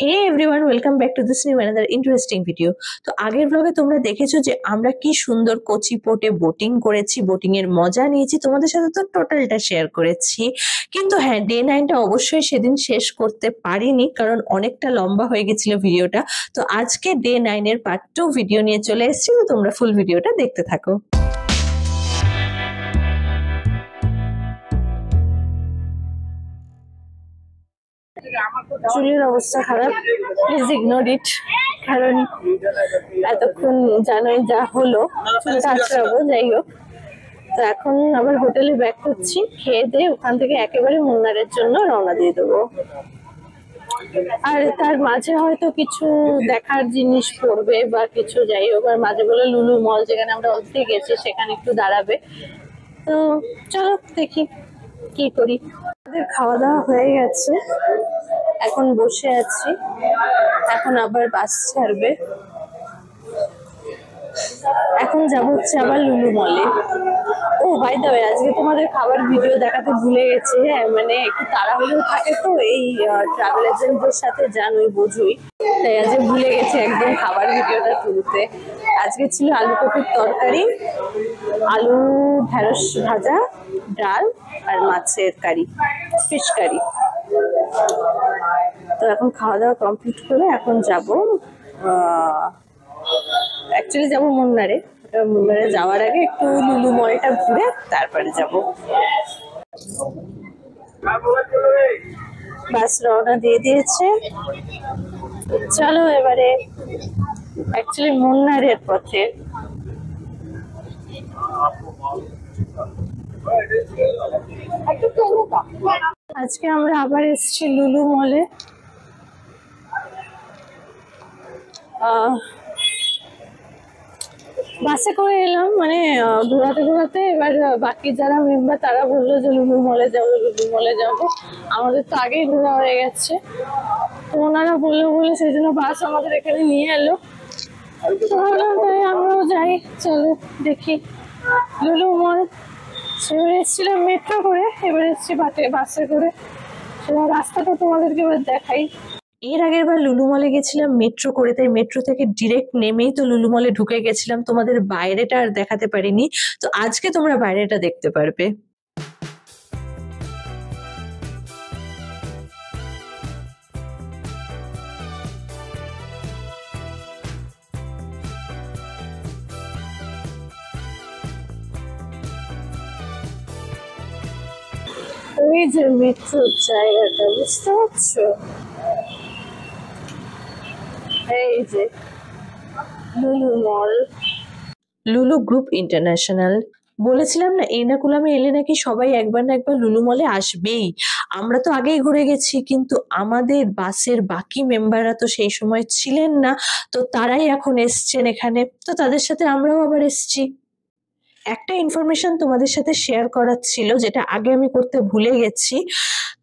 Hey everyone, welcome back to this new another interesting video. তো আগের ব্লগে তোমরা দেখেছো যে আমরা কি সুন্দর কচি পোটে বোটিং করেছি, বোটিং এর মজা নিয়েছি, তোমাদের সাথে তো টোটালটা শেয়ার করেছি। কিন্তু হ্যাঁ, ডে 9টা অবশ্যই সেদিন শেষ করতে পারিনি, কারণ অনেকটা লম্বা হয়ে গেছিল ভিডিওটা। তো আজকে ডে 9 এর পার্ট 2 ভিডিও নিয়ে চলে এসেছি, তো তোমরা ফুল ভিডিওটা দেখতে থাকো। চুলের অবস্থা খারাপ, প্লিজ ইগনোর ইট, কারণ এতক্ষণ জানোই যা হলো, চুলটা আঁচড়াবো। যাই হোক, তো এখন আবার হোটেলে ব্যাক করছি, খেয়ে দিয়ে ওখান থেকে একেবারে মুন্নারের জন্য রওনা দিয়ে দেবো। আর তার মাঝে হয়তো কিছু দেখার জিনিস পড়বে বা কিছু, যাই হোক, আর মাঝে বলে লুলু মল যেখানে আমরা অলরেডি গেছি সেখানে একটু দাঁড়াবে। তো চলো দেখি কি করি। আমাদের খাওয়া দাওয়া হয়ে গেছে, এখন বসে আছি, এখন আবার বাস ছাড়বে, এখন যাবো হচ্ছে আবার লুলু মলে। ও বাই দ্য ওয়ে, আজকে তোমাদের খাবার ভিডিও দেখাতে ভুলে গেছি। হ্যাঁ, মানে একটু তাড়াহুড়ো থাকে তো এই ট্রাভেল এজেন্টদের সাথে, জানোই, বোঝোই, তাই আজকে ভুলে গেছি একদম খাবার ভিডিওটা তুলতে। আজকে ছিল আলু কপির তরকারি, আলু ঢেঁড়স ভাজা, ডাল আর মাছের কারি, ফিশ কারি। তো এখন খাওয়া দাওয়া কমপ্লিট করে এখন যাব, অ্যাকচুয়ালি যাবো মুন্নারে। মুন্নারে যাওয়ার আগে একটু লুলু মলটা ঘুরে তারপরে যাব। বাস রওনা দিয়ে দিয়েছে, চলো এবারে অ্যাকচুয়ালি মুন্নারের পথে। আজকে আমরা আবার এসেছি লুলু মলে। বাসে করে এলাম, মানে ঘোরাতে ঘোরাতে। এবার বাকি যারা মেম্বার তারা বললো যে লুলু মলে যাবো, লুলু মলে যাবো। আমাদের তো আগেই ঘোরা হয়ে গেছে, তো ওনারা বললো বলে সেই জন্য বাস আমাদের এখানে নিয়ে এলো। তাই আমরাও যাই, চলো দেখি লুলু মল। সেবার এসেছিলাম মেট্রো করে, এবার এসেছি বাসে করে। সেবার রাস্তাটা তোমাদেরকে এবার দেখাই। এর আগের বার লুলু মলে গেছিলাম মেট্রো করে, তাই মেট্রো থেকে ডিরেক্ট নেমেই তো লুলু মলে ঢুকে গেছিলাম, তোমাদের বাইরেটা আর দেখাতে পারিনি। তো আজকে তোমরা বাইরেটা দেখতে পারবে। ওই যে মেট্রোর জায়গাটা, বুঝতে পারছো? এই যে লুলু মল, লুলু গ্রুপ ইন্টারন্যাশনাল। বলেছিলাম না, এর্নাকুলামে এলে নাকি সবাই একবার না একবার লুলু মলে আসবেই। আমরা তো আগেই ঘুরে গেছি, কিন্তু আমাদের বাসের বাকি মেম্বাররা তো সেই সময় ছিলেন না, তো তারাই এখন এসছেন এখানে, তো তাদের সাথে আমরাও আবার এসছি। একটা ইনফরমেশন তোমাদের সাথে শেয়ার করার ছিল, যেটা আগে আমি করতে ভুলে গেছি।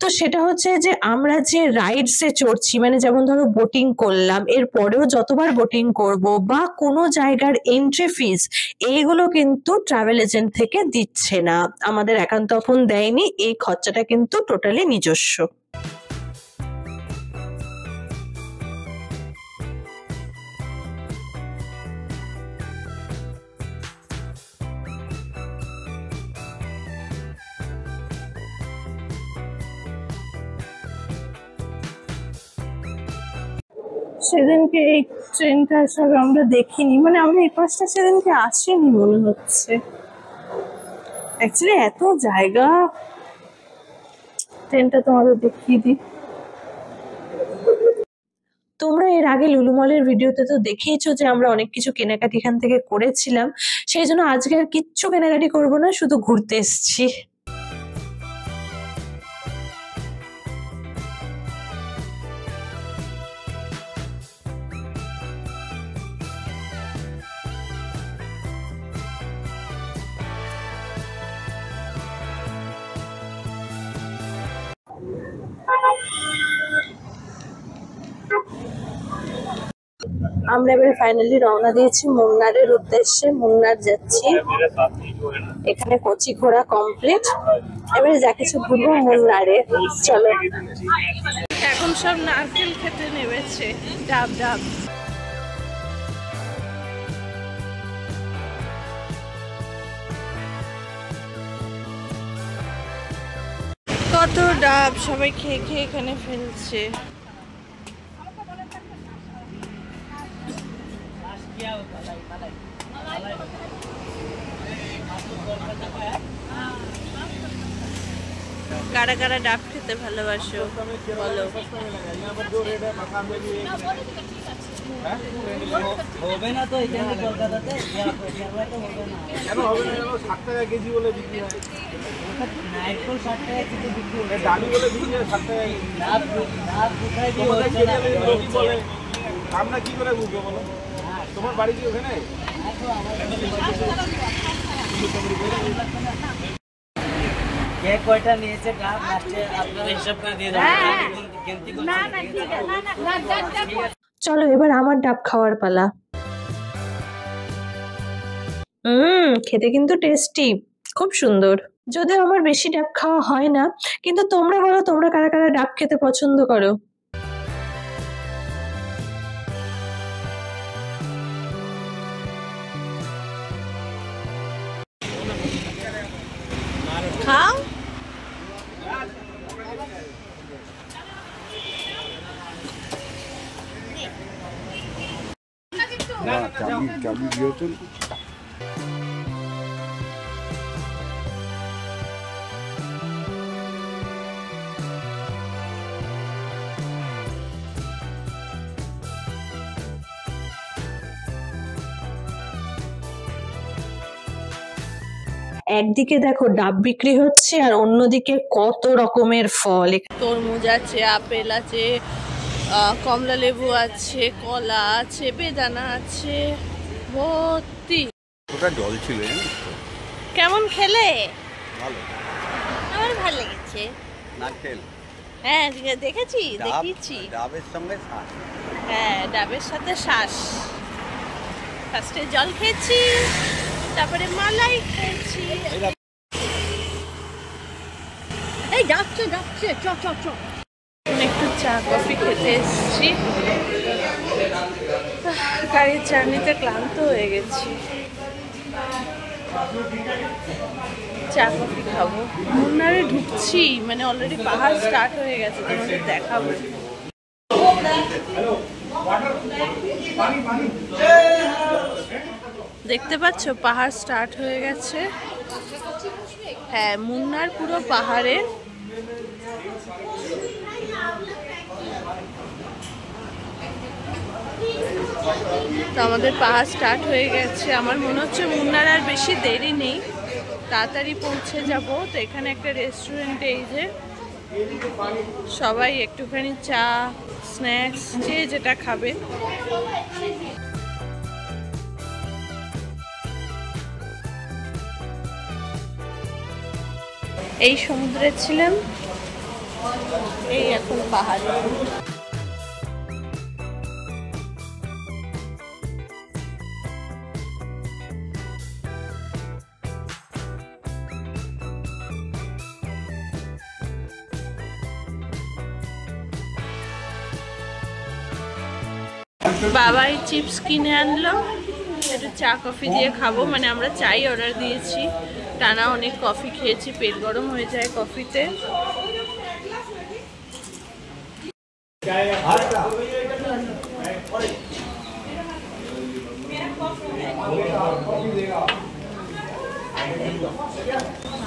তো সেটা হচ্ছে যে আমরা যে রাইডসে চড়ছি, মানে যেমন ধরো বোটিং করলাম, এর পরেও যতবার বোটিং করব বা কোনো জায়গার এন্ট্রি ফিস, এইগুলো কিন্তু ট্রাভেল এজেন্ট থেকে দিচ্ছে না, আমাদের একান্ত ফোন দেয়নি। এই খরচাটা কিন্তু টোটালি নিজস্ব। সেদিনকে এই ট্রেনটা সব আমরা দেখিনি, মানে আমরা এই পাশটা সেদিনকে আসিনি মনে হচ্ছে। অ্যাকচুয়ালি এত জায়গা, ট্রেনটা তোমাদের দেখিয়ে দিই। তোমরা এর আগে লুলু মলের ভিডিওতে তো দেখেইছো যে আমরা অনেক কিছু কেনাকাটি এখান থেকে করেছিলাম, সেই জন্য আজকে আর কিচ্ছু কেনাকাটি করবো না, শুধু ঘুরতে এসছি। আমরা এবারে ফাইনালি রওনা দিয়েছি মুন্নারের উদ্দেশ্যে। মুন্নার যাচ্ছি, এখানে কচি ঘোরা কমপ্লিট, এবারে যা কিছু ঘুরবো মুন্নারে। চলো, এখন সব নারকেল খেতে নেমেছে। হচ্ছে ডাব ডাব। কত ডাব সবাই খেয়ে খেয়ে এখানে ফেলছে। কারা কারা ডাব খেতে ভালোবাসো বলো। হবে না তো এখানে কলকাতাতে কেন হবে না? 60 টাকা কেজি বলে বিক্রি হয়। নাইটফল 60 টাকা কেজি বিক্রি হয়, ডালি বলে বিক্রি হয় 60 টাকা। ডাব কোথায় দিয়ে হচ্ছে না লোক বলে, আমরা কি করে বুঝবো বলো? তোমার বাড়ি কি ওখানে? কে কয়টা নিয়েছে ডাব লাস্টে আপনারা হিসাব করে দিয়ে দেন। না না ঠিক আছে, চলো এবার আমার ডাব খাওয়ার পালা। খেতে কিন্তু টেস্টি, খুব সুন্দর। যদিও আমার বেশি ডাব খাওয়া হয় না, কিন্তু তোমরা বলো তোমরা কারা কারা ডাব খেতে পছন্দ করো। খাও। একদিকে দেখো ডাব বিক্রি হচ্ছে আর অন্যদিকে কত রকমের ফল। তরমুজ আছে, আপেল আছে, কমলা লেবু আছে, কলা আছে, বেদানা আছে, ভর্তি। ওটা জল ছিল। কেমন খেলে? ভালো, আমার ভালো লেগেছে। নারকেল, হ্যাঁ দেখেছি, দেখিয়েছি। ডাবের সঙ্গে শাঁস। হ্যাঁ ডাবের সাথে শাঁস। ফার্স্টে জল খেয়েছি, তারপরে মালাই খেয়েছি। এই যাচ্ছে যাচ্ছে, চ চ চ। একটু চা কফি খেতে এসেছি, গাড়ির জার্নিতে ক্লান্ত হয়ে গেছি। চা কফি খাবো। মুন্নারে ঢুকছি, মানে অলরেডি পাহাড় স্টার্ট হয়ে গেছে, তোমাদের দেখাবো। দেখতে পাচ্ছ পাহাড় স্টার্ট হয়ে গেছে। হ্যাঁ মুন্নার পুরো পাহাড়ে। তো আমাদের পাহাড় স্টার্ট হয়ে গেছে। আমার মনে হচ্ছে মুন্নার আর বেশি দেরি নেই, তাড়াতাড়ি পৌঁছে যাব। তো এখানে একটা রেস্টুরেন্টে এই যে সবাই একটুখানি চা, স্ন্যাক্স, যে যেটা খাবে। এই সমুদ্রে ছিলাম, এই এখন পাহাড়ে। বাবা এই চিপস কিনে আনলো, একটু চা কফি দিয়ে খাবো। মানে আমরা চাই অর্ডার দিয়েছি, টানা অনেক কফি খেয়েছি, পেট গরম হয়ে যায় কফিতে।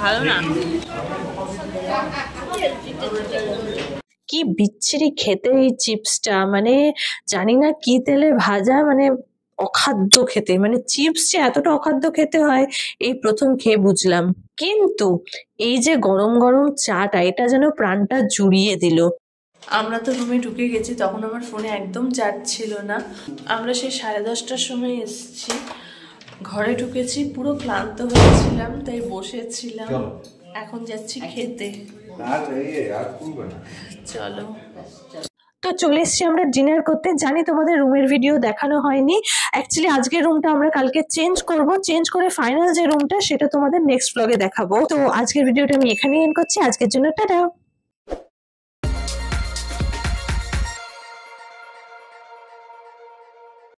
ভালো না, কি বিচ্ছিরি খেতে এই চিপসটা। মানে জানি না কি তেলে ভাজা, মানে অখাদ্য খেতে। মানে চিপস যে এতটা অখাদ্য খেতে হয় এই প্রথম খেয়ে বুঝলাম। কিন্তু এই যে গরম গরম চাটা, এটা যেন প্রাণটা জুড়িয়ে দিল। আমরা তো রুমে ঢুকে গেছি, তখন আমার ফোনে একদম চার্জ ছিল না। আমরা সেই 10:30টার সময় এসেছি, ঘরে ঢুকেছি, পুরো ক্লান্ত হয়েছিলাম, তাই বসেছিলাম। এখন যাচ্ছি খেতে। চলো। তো চলে এসছি আমরা ডিনার করতে। জানি তোমাদের রুমের ভিডিও দেখানো হয়নি। অ্যাকচুয়ালি আজকের রুমটা আমরা কালকে চেঞ্জ করব, চেঞ্জ করে ফাইনাল যে রুমটা সেটা তোমাদের নেক্সট ব্লগে দেখাবো। তো আজকের ভিডিওটা আমি এখানেই এন্ড করছি। আজকের জন্য টাটা।